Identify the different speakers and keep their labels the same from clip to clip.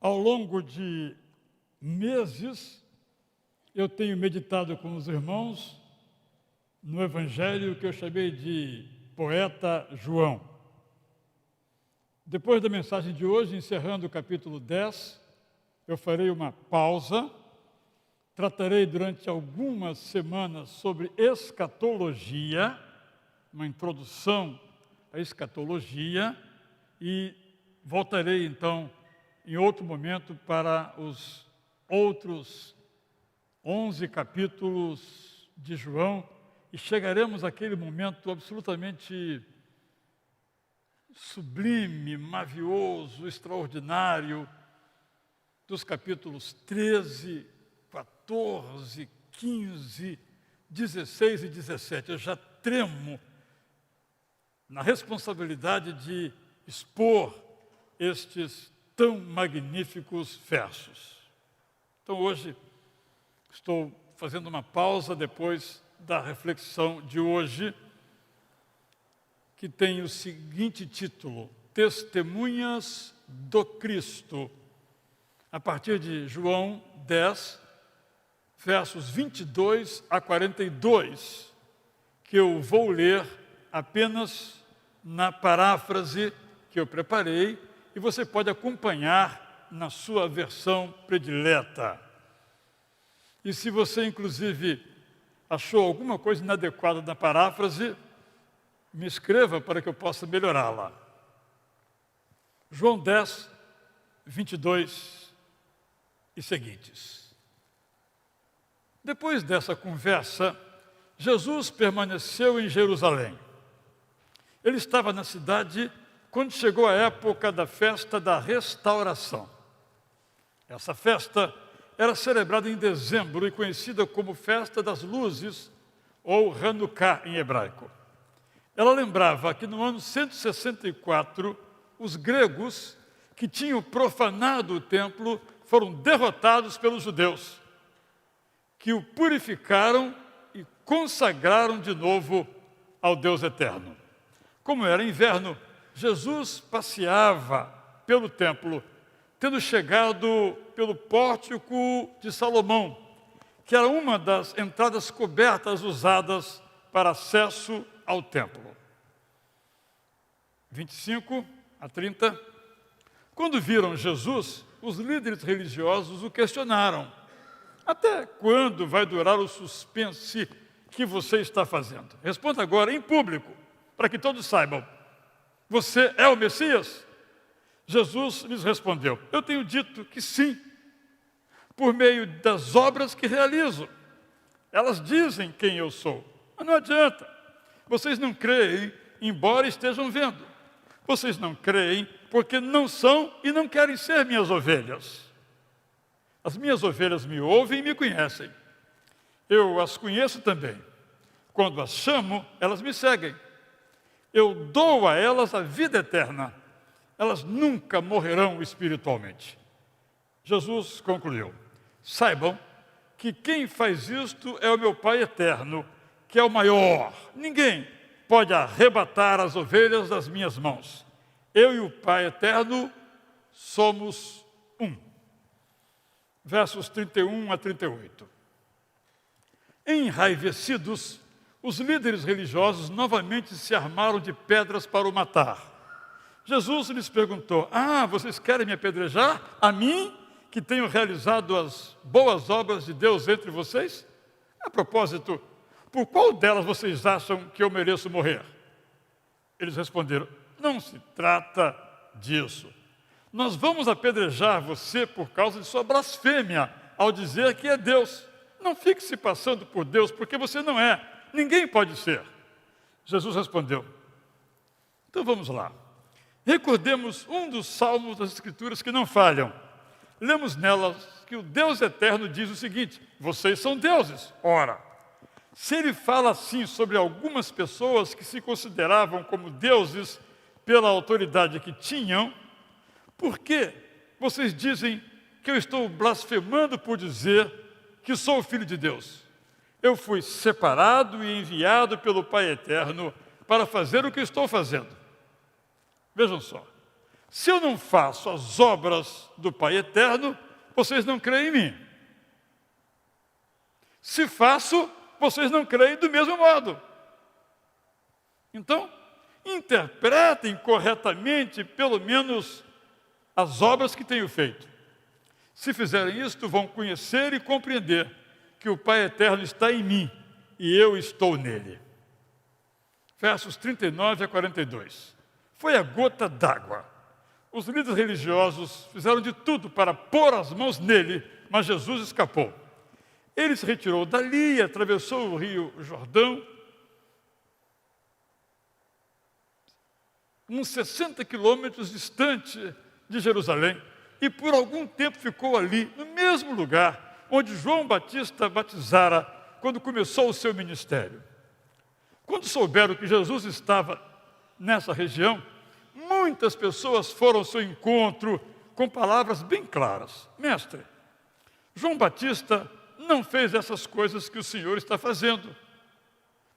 Speaker 1: Ao longo de meses, eu tenho meditado com os irmãos no Evangelho que eu chamei de Poeta João. Depois da mensagem de hoje, encerrando o capítulo 10, eu farei uma pausa, tratarei durante algumas semanas sobre escatologia, uma introdução à escatologia, e voltarei então em outro momento para os outros 11 capítulos de João e chegaremos àquele momento absolutamente sublime, mavioso, extraordinário, dos capítulos 13, 14, 15, 16 e 17. Eu já tremo na responsabilidade de expor estes tão magníficos versos. Então hoje estou fazendo uma pausa depois da reflexão de hoje, que tem o seguinte título: Testemunhas do Cristo, a partir de João 10, versos 22 a 42, que eu vou ler apenas na paráfrase que eu preparei, e você pode acompanhar na sua versão predileta. E se você, inclusive, achou alguma coisa inadequada na paráfrase, me escreva para que eu possa melhorá-la. João 10, 22 e seguintes. Depois dessa conversa, Jesus permaneceu em Jerusalém. Ele estava na cidade quando chegou a época da festa da restauração. Essa festa era celebrada em dezembro e conhecida como Festa das Luzes, ou Hanukkah em hebraico. Ela lembrava que no ano 164, os gregos que tinham profanado o templo foram derrotados pelos judeus, que o purificaram e consagraram de novo ao Deus eterno. Como era inverno, Jesus passeava pelo templo, tendo chegado pelo pórtico de Salomão, que era uma das entradas cobertas usadas para acesso ao templo. 25 a 30. Quando viram Jesus, os líderes religiosos o questionaram: até quando vai durar o suspense que você está fazendo? Responda agora em público, para que todos saibam. Você é o Messias? Jesus lhes respondeu: eu tenho dito que sim, por meio das obras que realizo. Elas dizem quem eu sou, mas não adianta. Vocês não creem, embora estejam vendo. Vocês não creem porque não são e não querem ser minhas ovelhas. As minhas ovelhas me ouvem e me conhecem. Eu as conheço também. Quando as chamo, elas me seguem. Eu dou a elas a vida eterna. Elas nunca morrerão espiritualmente. Jesus concluiu: saibam que quem faz isto é o meu Pai eterno, que é o maior. Ninguém pode arrebatar as ovelhas das minhas mãos. Eu e o Pai eterno somos um. Versos 31 a 38. Enraivecidos, os líderes religiosos novamente se armaram de pedras para o matar. Jesus lhes perguntou: vocês querem me apedrejar? A mim, que tenho realizado as boas obras de Deus entre vocês? A propósito, por qual delas vocês acham que eu mereço morrer? Eles responderam: não se trata disso. Nós vamos apedrejar você por causa de sua blasfêmia, ao dizer que é Deus. Não fique se passando por Deus, porque você não é. Ninguém pode ser. Jesus respondeu: então vamos lá. Recordemos um dos salmos das Escrituras que não falham. Lemos nelas que o Deus eterno diz o seguinte: vocês são deuses. Ora, se ele fala assim sobre algumas pessoas que se consideravam como deuses pela autoridade que tinham, por que vocês dizem que eu estou blasfemando por dizer que sou o Filho de Deus? Eu fui separado e enviado pelo Pai eterno para fazer o que estou fazendo. Vejam só, se eu não faço as obras do Pai eterno, vocês não creem em mim. Se faço, vocês não creem do mesmo modo. Então, interpretem corretamente, pelo menos, as obras que tenho feito. Se fizerem isto, vão conhecer e compreender que o Pai eterno está em mim e eu estou nele. Versos 39 a 42. Foi a gota d'água. Os líderes religiosos fizeram de tudo para pôr as mãos nele, mas Jesus escapou. Ele se retirou dali, atravessou o rio Jordão, uns 60 quilômetros distante de Jerusalém, e por algum tempo ficou ali, no mesmo lugar onde João Batista batizara quando começou o seu ministério. Quando souberam que Jesus estava nessa região, muitas pessoas foram ao seu encontro com palavras bem claras. Mestre, João Batista não fez essas coisas que o Senhor está fazendo,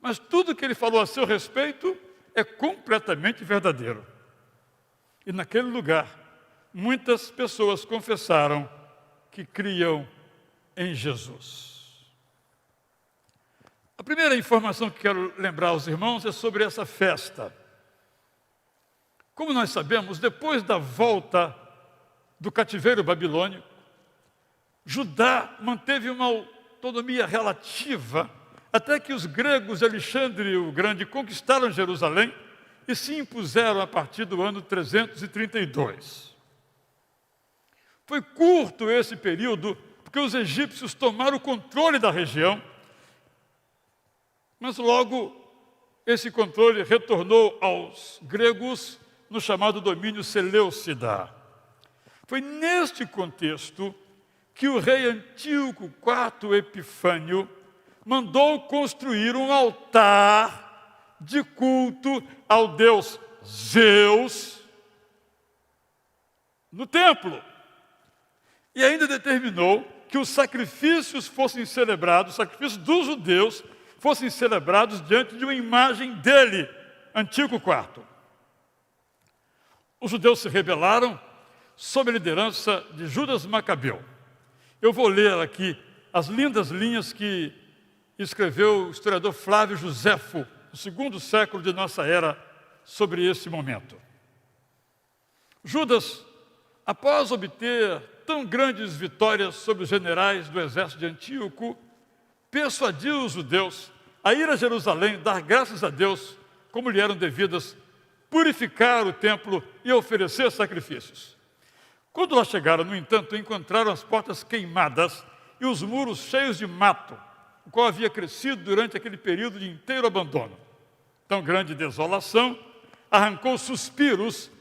Speaker 1: mas tudo que ele falou a seu respeito é completamente verdadeiro. E naquele lugar, muitas pessoas confessaram que criam em Jesus. A primeira informação que quero lembrar aos irmãos é sobre essa festa. Como nós sabemos, depois da volta do cativeiro babilônico, Judá manteve uma autonomia relativa até que os gregos de Alexandre o Grande conquistaram Jerusalém e se impuseram a partir do ano 332. Foi curto esse período, porque os egípcios tomaram o controle da região, mas logo esse controle retornou aos gregos no chamado domínio Seleucida. Foi neste contexto que o rei Antíoco IV Epifânio mandou construir um altar de culto ao deus Zeus no templo. E ainda determinou que os sacrifícios fossem celebrados, os sacrifícios dos judeus fossem celebrados diante de uma imagem dele, Antíoco IV. Os judeus se rebelaram sob a liderança de Judas Macabeu. Eu vou ler aqui as lindas linhas que escreveu o historiador Flávio Joséfo, no segundo século de nossa era, sobre esse momento. Judas, após obter tão grandes vitórias sobre os generais do exército de Antíoco, persuadiu os judeus a ir a Jerusalém, dar graças a Deus, como lhe eram devidas, purificar o templo e oferecer sacrifícios. Quando lá chegaram, no entanto, encontraram as portas queimadas e os muros cheios de mato, o qual havia crescido durante aquele período de inteiro abandono. Tão grande desolação arrancou suspiros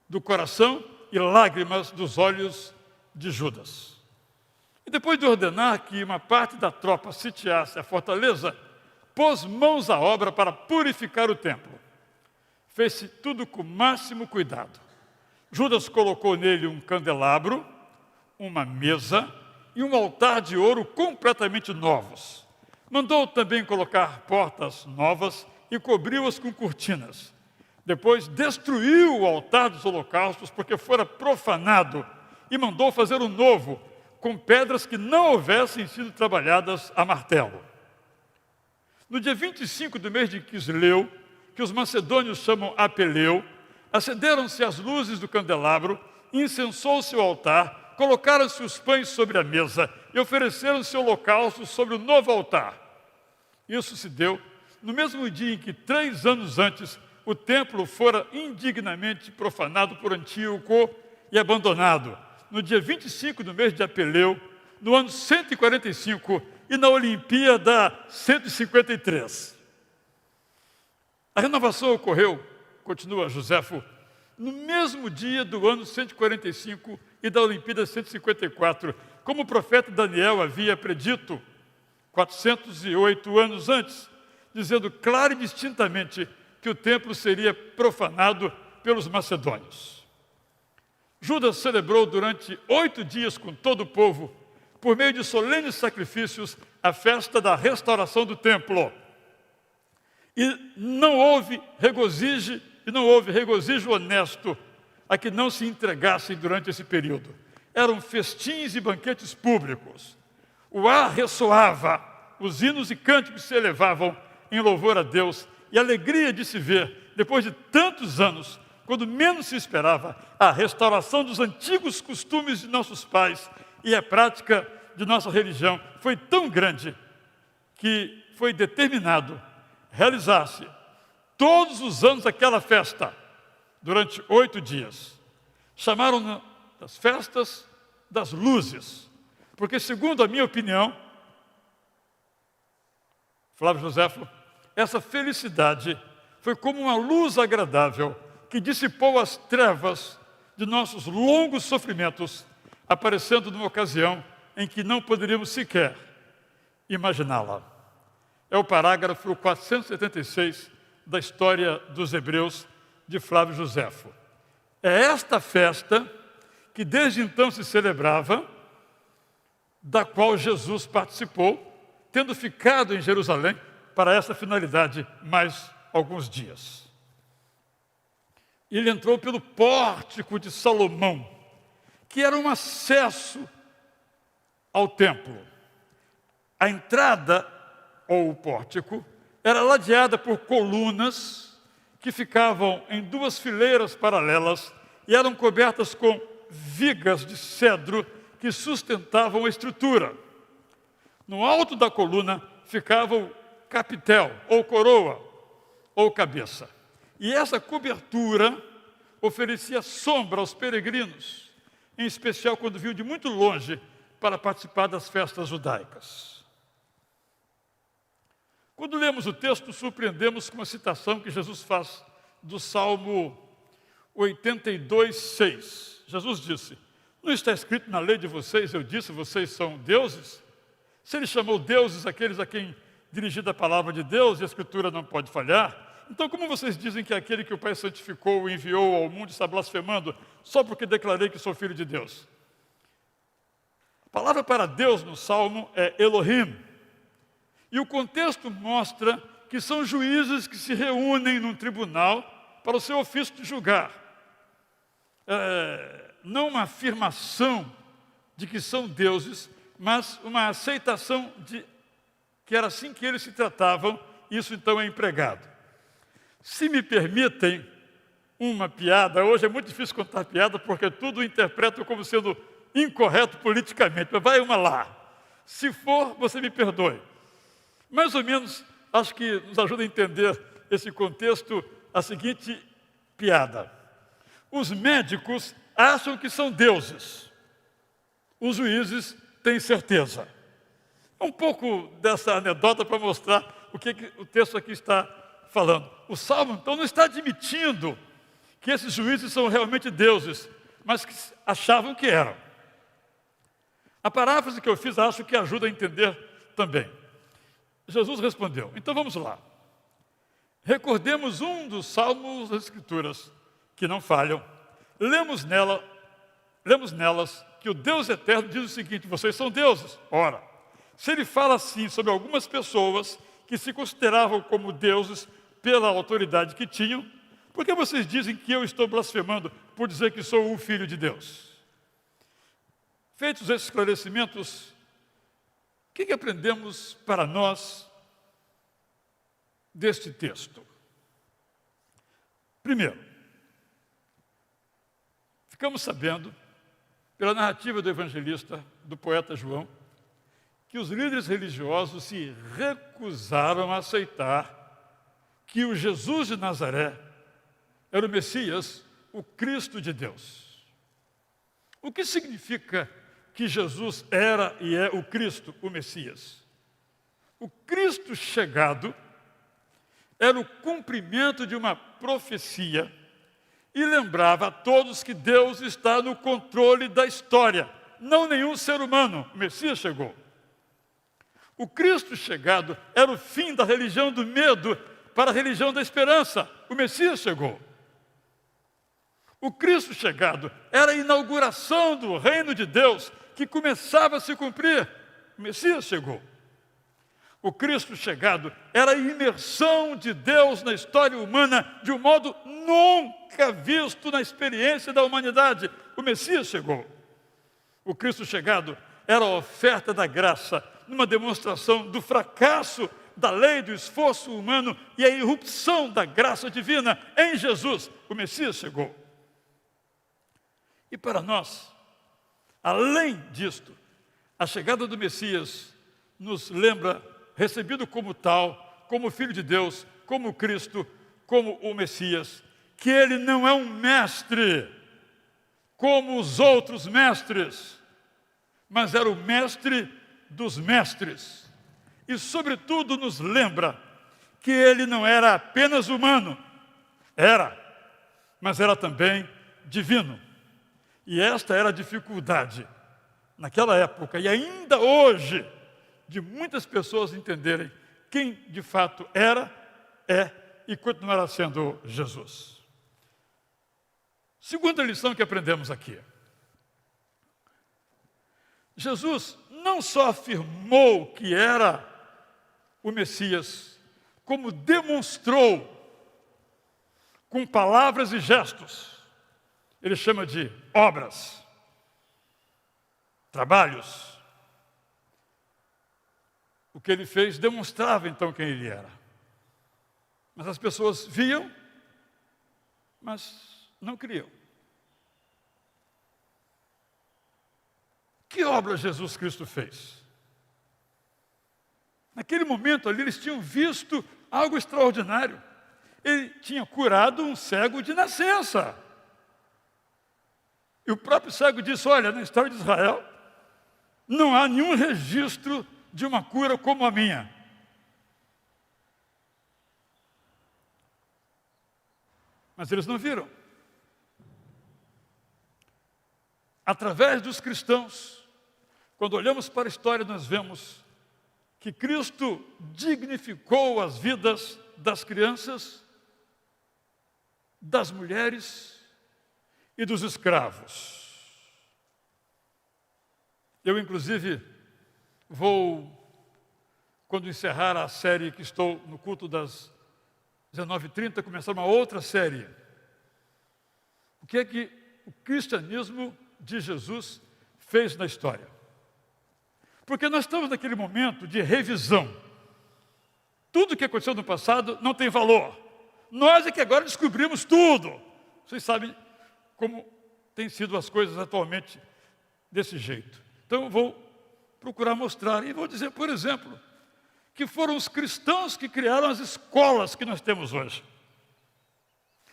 Speaker 1: do coração e lágrimas dos olhos de Judas. E depois de ordenar que uma parte da tropa sitiasse a fortaleza, pôs mãos à obra para purificar o templo. Fez-se tudo com o máximo cuidado. Judas colocou nele um candelabro, uma mesa e um altar de ouro completamente novos. Mandou também colocar portas novas e cobriu-as com cortinas. Depois destruiu o altar dos holocaustos, porque fora profanado, e mandou fazer um novo, com pedras que não houvessem sido trabalhadas a martelo. No dia 25 do mês de Quisleu, que os macedônios chamam Apeleu, acenderam-se as luzes do candelabro, incensou-se o altar, colocaram-se os pães sobre a mesa e ofereceram-se holocaustos sobre o novo altar. Isso se deu no mesmo dia em que, 3 anos antes, o templo fora indignamente profanado por Antíoco e abandonado, no dia 25 do mês de Apeleu, no ano 145 e na Olimpíada 153. A renovação ocorreu, continua Joséfo, no mesmo dia do ano 145 e da Olimpíada 154, como o profeta Daniel havia predito 408 anos antes, dizendo claro e distintamente que o templo seria profanado pelos macedônios. Judas celebrou durante 8 dias com todo o povo, por meio de solenes sacrifícios, a festa da restauração do templo. E não houve regozijo honesto a que não se entregassem durante esse período. Eram festins e banquetes públicos. O ar ressoava, os hinos e cânticos se elevavam em louvor a Deus, e a alegria de se ver, depois de tantos anos, quando menos se esperava, a restauração dos antigos costumes de nossos pais e a prática de nossa religião foi tão grande que foi determinado realizar-se todos os anos aquela festa, durante 8 dias. Chamaram das festas das luzes, porque, segundo a minha opinião, Flávio Joséfo, essa felicidade foi como uma luz agradável que dissipou as trevas de nossos longos sofrimentos, aparecendo numa ocasião em que não poderíamos sequer imaginá-la. É o parágrafo 476 da História dos Hebreus, de Flávio Joséfo. É esta festa que desde então se celebrava, da qual Jesus participou, tendo ficado em Jerusalém para essa finalidade mais alguns dias. Ele entrou pelo pórtico de Salomão, que era um acesso ao templo. A entrada, ou o pórtico, era ladeada por colunas que ficavam em 2 fileiras paralelas e eram cobertas com vigas de cedro que sustentavam a estrutura. No alto da coluna ficava o capitel, ou coroa, ou cabeça. E essa cobertura oferecia sombra aos peregrinos, em especial quando vinham de muito longe para participar das festas judaicas. Quando lemos o texto, surpreendemos com uma citação que Jesus faz do Salmo 82:6. Jesus disse: não está escrito na lei de vocês, eu disse, vocês são deuses? Se ele chamou deuses aqueles a quem dirigida a palavra de Deus, e a Escritura não pode falhar, então como vocês dizem que aquele que o Pai santificou e enviou ao mundo está blasfemando só porque declarei que sou filho de Deus? A palavra para Deus no Salmo é Elohim. E o contexto mostra que são juízes que se reúnem num tribunal para o seu ofício de julgar. Não uma afirmação de que são deuses, mas uma aceitação de que era assim que eles se tratavam, isso então é empregado. Se me permitem uma piada, hoje é muito difícil contar piada porque tudo interpreto como sendo incorreto politicamente, mas vai uma lá. Se for, você me perdoe. Mais ou menos, acho que nos ajuda a entender esse contexto, a seguinte piada. Os médicos acham que são deuses. Os juízes têm certeza. Um pouco dessa anedota para mostrar o que o texto aqui está falando. O Salmo, então, não está admitindo que esses juízes são realmente deuses, mas que achavam que eram. A paráfrase que eu fiz, acho que ajuda a entender também. Jesus respondeu, então vamos lá. Recordemos um dos salmos das Escrituras, que não falham. Lemos nelas que o Deus eterno diz o seguinte: vocês são deuses. Ora, se ele fala assim sobre algumas pessoas que se consideravam como deuses pela autoridade que tinham, por que vocês dizem que eu estou blasfemando por dizer que sou o Filho de Deus? Feitos esses esclarecimentos, o que aprendemos para nós deste texto? Primeiro, ficamos sabendo, pela narrativa do evangelista, do poeta João, que os líderes religiosos se recusaram a aceitar que o Jesus de Nazaré era o Messias, o Cristo de Deus. O que significa que Jesus era e é o Cristo, o Messias? O Cristo chegado era o cumprimento de uma profecia e lembrava a todos que Deus está no controle da história, não nenhum ser humano. O Messias chegou. O Cristo chegado era o fim da religião do medo para a religião da esperança. O Messias chegou. O Cristo chegado era a inauguração do reino de Deus que começava a se cumprir. O Messias chegou. O Cristo chegado era a imersão de Deus na história humana de um modo nunca visto na experiência da humanidade. O Messias chegou. O Cristo chegado era a oferta da graça, numa demonstração do fracasso da lei, do esforço humano e a irrupção da graça divina em Jesus. O Messias chegou. E para nós, além disto, a chegada do Messias nos lembra, recebido como tal, como Filho de Deus, como Cristo, como o Messias, que ele não é um mestre como os outros mestres, mas era o mestre dos mestres. E, sobretudo, nos lembra que ele não era apenas humano, mas era também divino. E esta era a dificuldade, naquela época, e ainda hoje, de muitas pessoas entenderem quem de fato era, é e continuará sendo Jesus. Segunda lição que aprendemos aqui. Jesus não só afirmou que era o Messias, como demonstrou com palavras e gestos. Ele chama de obras, trabalhos. O que ele fez demonstrava então quem ele era. Mas as pessoas viam, mas não criam. Que obra Jesus Cristo fez? Naquele momento ali eles tinham visto algo extraordinário. Ele tinha curado um cego de nascença. E o próprio cego disse: olha, na história de Israel, não há nenhum registro de uma cura como a minha. Mas eles não viram. Através dos cristãos, quando olhamos para a história, nós vemos que Cristo dignificou as vidas das crianças, das mulheres e dos escravos. Eu, inclusive, vou, quando encerrar a série que estou no culto das 19h30, começar uma outra série. O que é que o cristianismo de Jesus fez na história? Porque nós estamos naquele momento de revisão. Tudo que aconteceu no passado não tem valor. Nós é que agora descobrimos tudo. Vocês sabem como têm sido as coisas atualmente desse jeito. Então eu vou procurar mostrar e vou dizer, por exemplo, que foram os cristãos que criaram as escolas que nós temos hoje.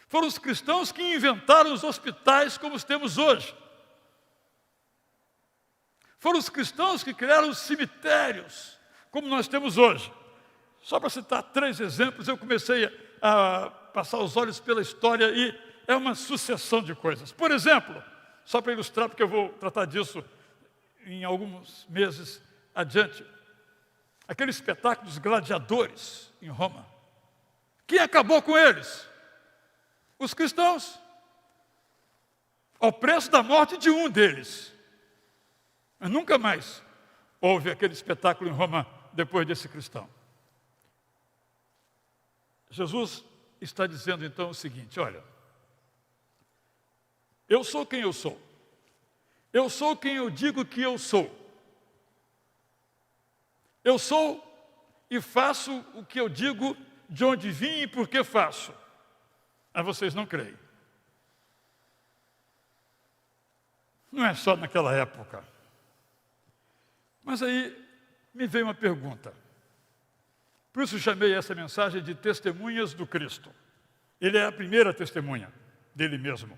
Speaker 1: Foram os cristãos que inventaram os hospitais como os temos hoje. Foram os cristãos que criaram os cemitérios, como nós temos hoje. Só para citar 3 exemplos, eu comecei a passar os olhos pela história e é uma sucessão de coisas. Por exemplo, só para ilustrar, porque eu vou tratar disso em alguns meses adiante, aquele espetáculo dos gladiadores em Roma. Quem acabou com eles? Os cristãos. Ao preço da morte de um deles. Mas nunca mais houve aquele espetáculo em Roma depois desse cristão. Jesus está dizendo então o seguinte: olha, eu sou quem eu sou. Eu sou quem eu digo que eu sou. Eu sou e faço o que eu digo, de onde vim e por que faço. Mas vocês não creem. Não é só naquela época. Mas aí me veio uma pergunta. Por isso chamei essa mensagem de Testemunhas do Cristo. Ele é a primeira testemunha dele mesmo.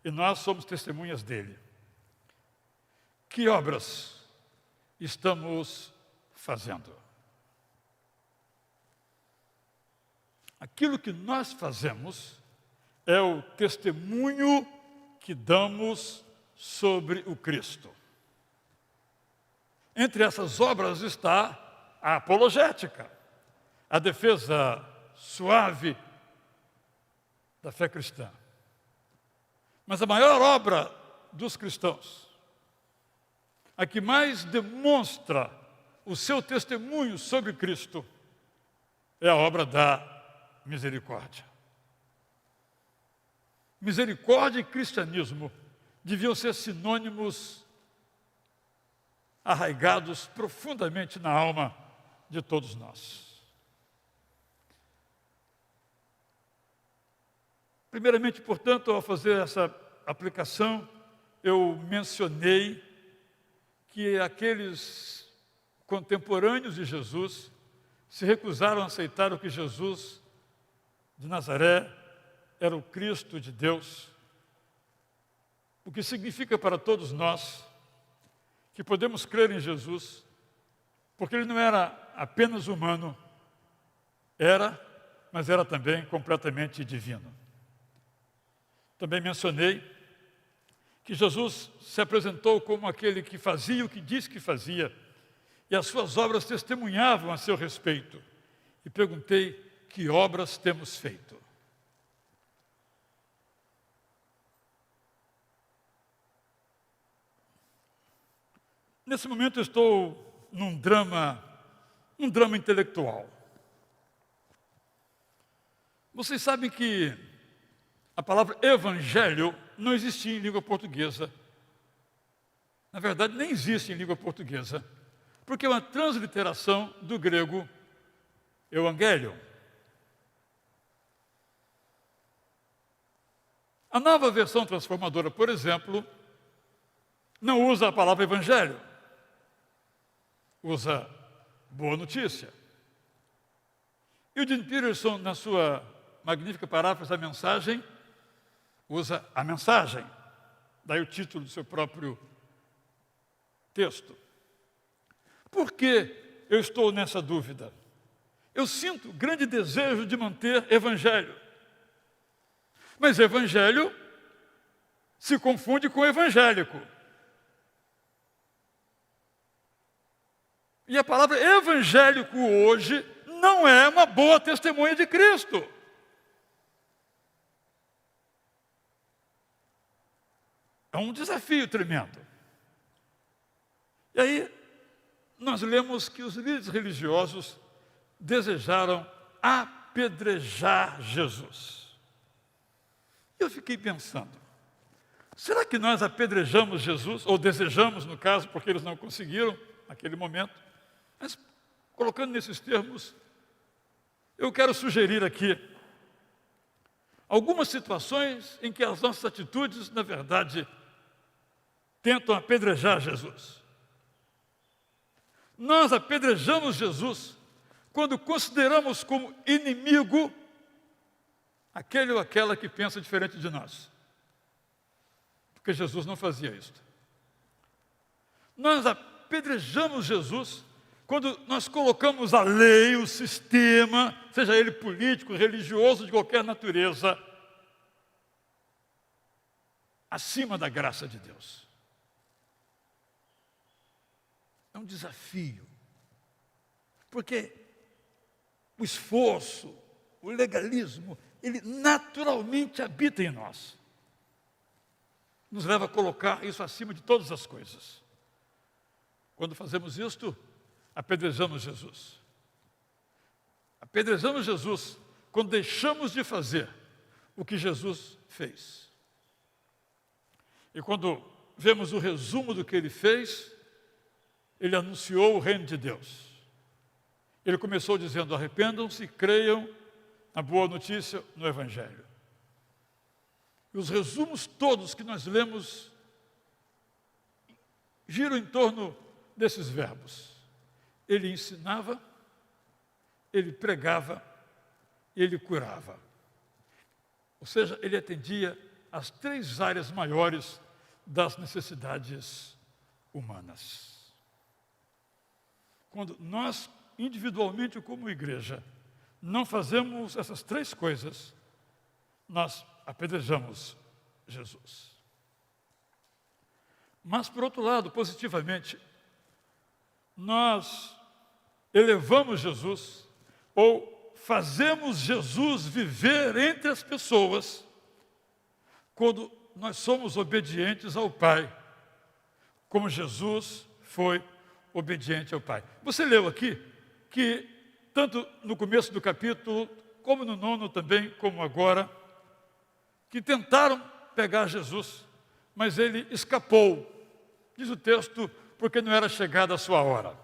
Speaker 1: E nós somos testemunhas dele. Que obras estamos fazendo? Aquilo que nós fazemos é o testemunho que damos sobre o Cristo. Entre essas obras está a apologética, a defesa suave da fé cristã. Mas a maior obra dos cristãos, a que mais demonstra o seu testemunho sobre Cristo é a obra da misericórdia. Misericórdia e cristianismo deviam ser sinônimos arraigados profundamente na alma de todos nós. Primeiramente, portanto, ao fazer essa aplicação, eu mencionei que aqueles contemporâneos de Jesus se recusaram a aceitar o que Jesus de Nazaré era o Cristo de Deus, o que significa para todos nós que podemos crer em Jesus, porque ele não era apenas humano, mas era também completamente divino. Também mencionei que Jesus se apresentou como aquele que fazia o que disse que fazia, e as suas obras testemunhavam a seu respeito. E perguntei: que obras temos feito? Nesse momento eu estou num drama intelectual. Vocês sabem que a palavra evangelho não existia em língua portuguesa. Na verdade, nem existe em língua portuguesa, porque é uma transliteração do grego euangelion. A nova versão transformadora, por exemplo, não usa a palavra evangelho, usa boa notícia. E o Jim Peterson, na sua magnífica paráfrase da mensagem, usa a mensagem, daí o título do seu próprio texto. Por que eu estou nessa dúvida? Eu sinto grande desejo de manter evangelho. Mas evangelho se confunde com evangélico. E a palavra evangélico hoje não é uma boa testemunha de Cristo. É um desafio tremendo. E aí, nós lemos que os líderes religiosos desejaram apedrejar Jesus. Eu fiquei pensando, será que nós apedrejamos Jesus, ou desejamos, no caso, porque eles não conseguiram naquele momento? Mas, colocando nesses termos, eu quero sugerir aqui algumas situações em que as nossas atitudes, na verdade, tentam apedrejar Jesus. Nós apedrejamos Jesus quando consideramos como inimigo aquele ou aquela que pensa diferente de nós. Porque Jesus não fazia isso. Nós apedrejamos Jesus quando nós colocamos a lei, o sistema, seja ele político, religioso, de qualquer natureza, acima da graça de Deus. É um desafio, porque o esforço, o legalismo, ele naturalmente habita em nós. Nos leva a colocar isso acima de todas as coisas. Quando fazemos isto, apedrejamos Jesus. Apedrejamos Jesus quando deixamos de fazer o que Jesus fez. E quando vemos o resumo do que ele fez, ele anunciou o reino de Deus. Ele começou dizendo: arrependam-se e creiam na boa notícia, no Evangelho. E os resumos todos que nós lemos giram em torno desses verbos. Ele ensinava, ele pregava, ele curava. Ou seja, ele atendia às 3 áreas maiores das necessidades humanas. Quando nós, individualmente ou como igreja, não fazemos essas 3 coisas, nós apedrejamos Jesus. Mas, por outro lado, positivamente, nós elevamos Jesus, ou fazemos Jesus viver entre as pessoas, quando nós somos obedientes ao Pai, como Jesus foi obediente ao Pai. Você leu aqui que, tanto no começo do capítulo, como no 9 também, como agora, que tentaram pegar Jesus, mas ele escapou, diz o texto, porque não era chegada a sua hora.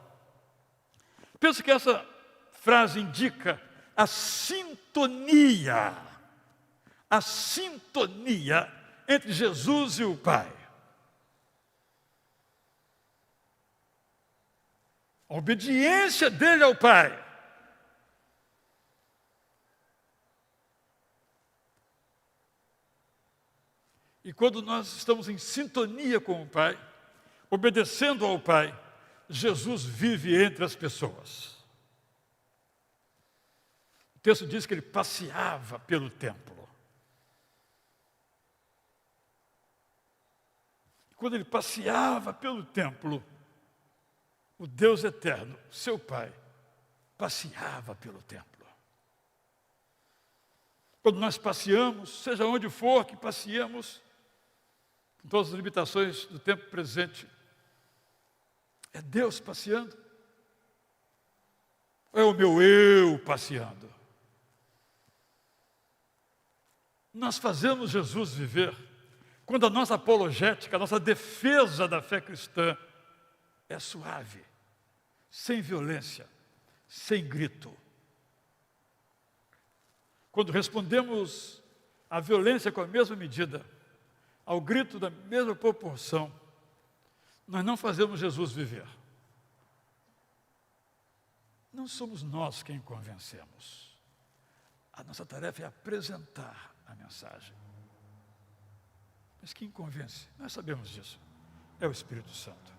Speaker 1: Penso que essa frase indica a sintonia entre Jesus e o Pai. A obediência dele ao Pai. E quando nós estamos em sintonia com o Pai, obedecendo ao Pai, Jesus vive entre as pessoas. O texto diz que ele passeava pelo templo. Quando ele passeava pelo templo, o Deus eterno, seu Pai, passeava pelo templo. Quando nós passeamos, seja onde for que passeemos, com todas as limitações do tempo presente, é Deus passeando? Ou é o meu eu passeando? Nós fazemos Jesus viver quando a nossa apologética, a nossa defesa da fé cristã é suave, sem violência, sem grito. Quando respondemos à violência com a mesma medida, ao grito da mesma proporção, nós não fazemos Jesus viver. Não somos nós quem convencemos. A nossa tarefa é apresentar a mensagem. Mas quem convence? Nós sabemos disso. É o Espírito Santo.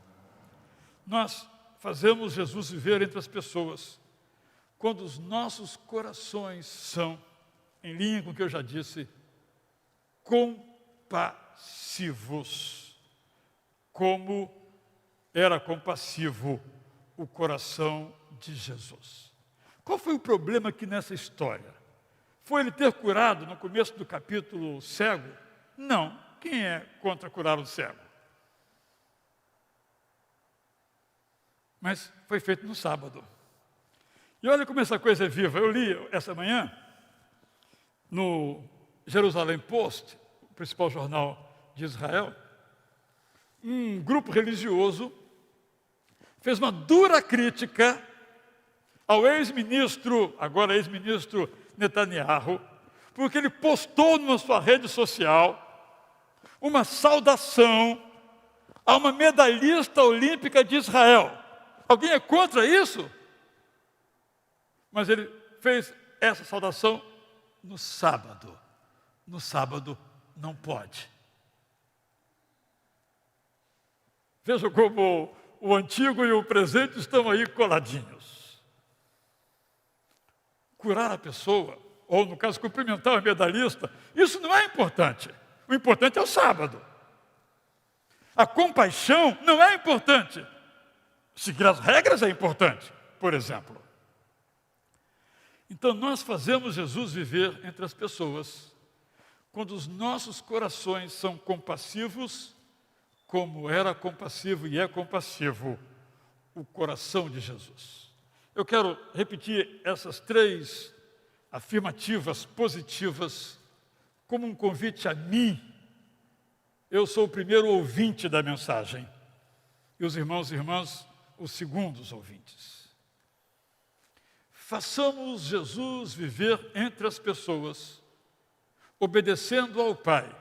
Speaker 1: Nós fazemos Jesus viver entre as pessoas quando os nossos corações são, em linha com o que eu já disse, compassivos, como era compassivo o coração de Jesus. Qual foi o problema aqui nessa história? Foi ele ter curado no começo do capítulo o cego? Não. Quem é contra curar o cego? Mas foi feito no sábado. E olha como essa coisa é viva. Eu li essa manhã no Jerusalém Post, o principal jornal de Israel, um grupo religioso fez uma dura crítica ao ex-ministro, agora ex-ministro Netanyahu, porque ele postou na sua rede social uma saudação a uma medalhista olímpica de Israel. Alguém é contra isso? Mas ele fez essa saudação no sábado. No sábado não pode. Veja como o antigo e o presente estão aí coladinhos. Curar a pessoa, ou no caso cumprimentar o medalhista, isso não é importante. O importante é o sábado. A compaixão não é importante. Seguir as regras é importante, por exemplo. Então nós fazemos Jesus viver entre as pessoas quando os nossos corações são compassivos, como era compassivo e é compassivo o coração de Jesus. Eu quero repetir essas 3 afirmativas positivas como um convite a mim. Eu sou o primeiro ouvinte da mensagem e os irmãos e irmãs os segundos ouvintes. Façamos Jesus viver entre as pessoas, obedecendo ao Pai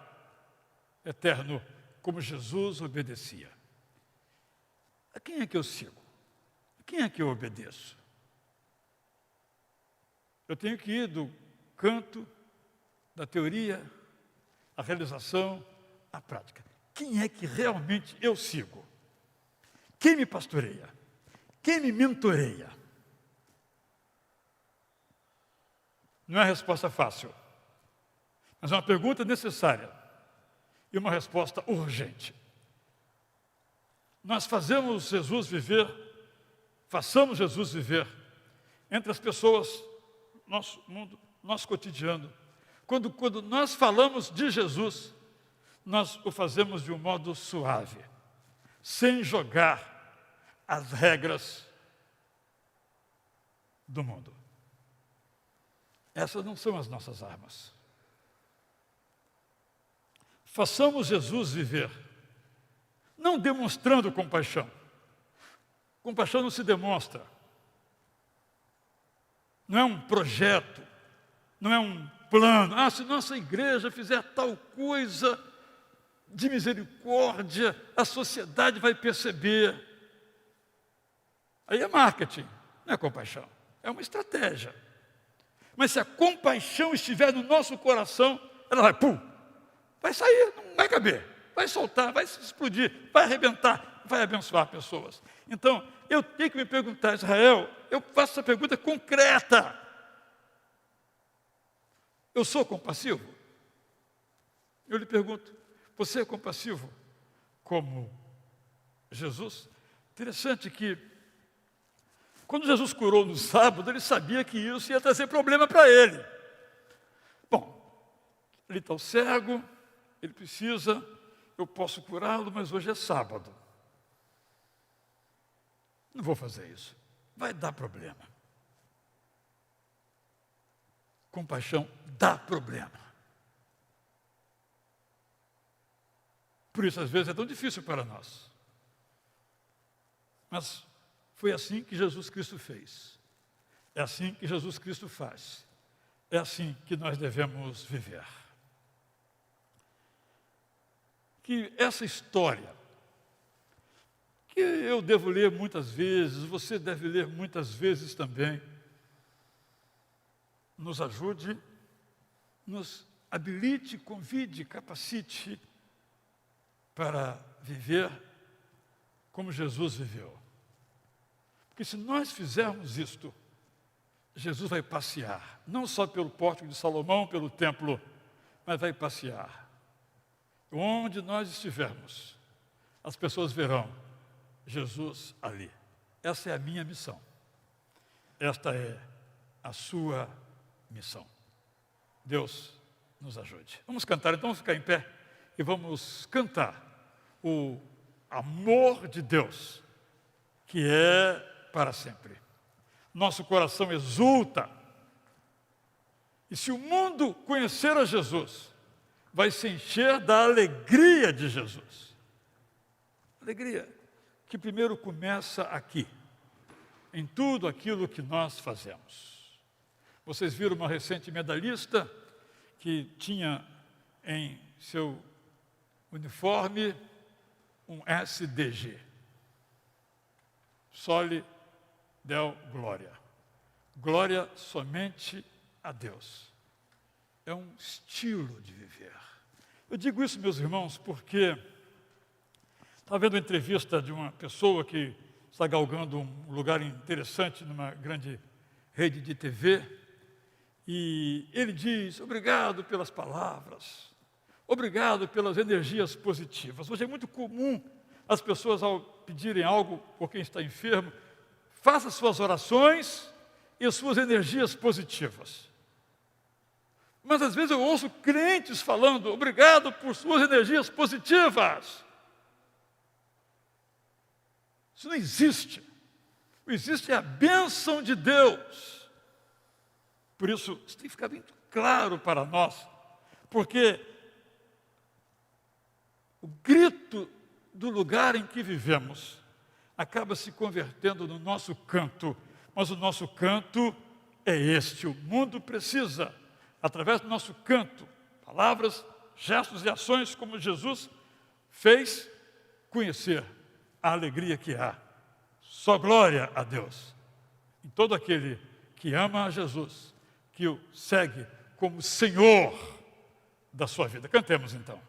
Speaker 1: eterno, como Jesus obedecia. A quem é que eu sigo? A quem é que eu obedeço? Eu tenho que ir do canto, da teoria, à realização, à prática. Quem é que realmente eu sigo? Quem me pastoreia? Quem me mentoreia? Não é resposta fácil, mas é uma pergunta necessária e uma resposta urgente. Nós façamos Jesus viver entre as pessoas, nosso mundo, nosso cotidiano. Quando nós falamos de Jesus, nós o fazemos de um modo suave, sem jogar as regras do mundo. Essas não são as nossas armas. Façamos Jesus viver, não demonstrando compaixão. Compaixão não se demonstra. Não é um projeto, não é um plano. Se nossa igreja fizer tal coisa de misericórdia, a sociedade vai perceber. Aí é marketing, não é compaixão, é uma estratégia. Mas se a compaixão estiver no nosso coração, ela vai sair, não vai caber, vai soltar, vai se explodir, vai arrebentar, vai abençoar pessoas. Então, eu tenho que me perguntar, Israel, eu faço essa pergunta concreta. Eu sou compassivo? Eu lhe pergunto, você é compassivo como Jesus? Interessante que, quando Jesus curou no sábado, ele sabia que isso ia trazer problema para ele. Bom, ele está cego, ele precisa, eu posso curá-lo, mas hoje é sábado. Não vou fazer isso, vai dar problema. Compaixão dá problema. Por isso, às vezes, é tão difícil para nós. Mas foi assim que Jesus Cristo fez. É assim que Jesus Cristo faz. É assim que nós devemos viver. Que essa história, que eu devo ler muitas vezes, você deve ler muitas vezes também, nos ajude, nos habilite, convide, capacite para viver como Jesus viveu. Porque se nós fizermos isto, Jesus vai passear, não só pelo pórtico de Salomão, pelo templo, mas vai passear. Onde nós estivermos, as pessoas verão Jesus ali. Essa é a minha missão. Esta é a sua missão. Deus nos ajude. Vamos cantar, então vamos ficar em pé e vamos cantar o amor de Deus, que é para sempre. Nosso coração exulta. E se o mundo conhecer a Jesus, vai se encher da alegria de Jesus. Alegria que primeiro começa aqui, em tudo aquilo que nós fazemos. Vocês viram uma recente medalhista que tinha em seu uniforme um SDG. Soli Deo Glória. Glória somente a Deus. É um estilo de viver. Eu digo isso, meus irmãos, porque estava vendo uma entrevista de uma pessoa que está galgando um lugar interessante numa grande rede de TV, e ele diz: obrigado pelas palavras, obrigado pelas energias positivas. Hoje é muito comum as pessoas, ao pedirem algo por quem está enfermo, faça suas orações e as suas energias positivas. Mas às vezes eu ouço crentes falando: obrigado por suas energias positivas. Isso não existe. O que existe é a bênção de Deus. Por isso tem que ficar muito claro para nós, porque o grito do lugar em que vivemos acaba se convertendo no nosso canto, mas o nosso canto é este. O mundo precisa, através do nosso canto, palavras, gestos e ações, como Jesus fez, conhecer a alegria que há. Só glória a Deus. Em todo aquele que ama a Jesus, que o segue como Senhor da sua vida. Cantemos então.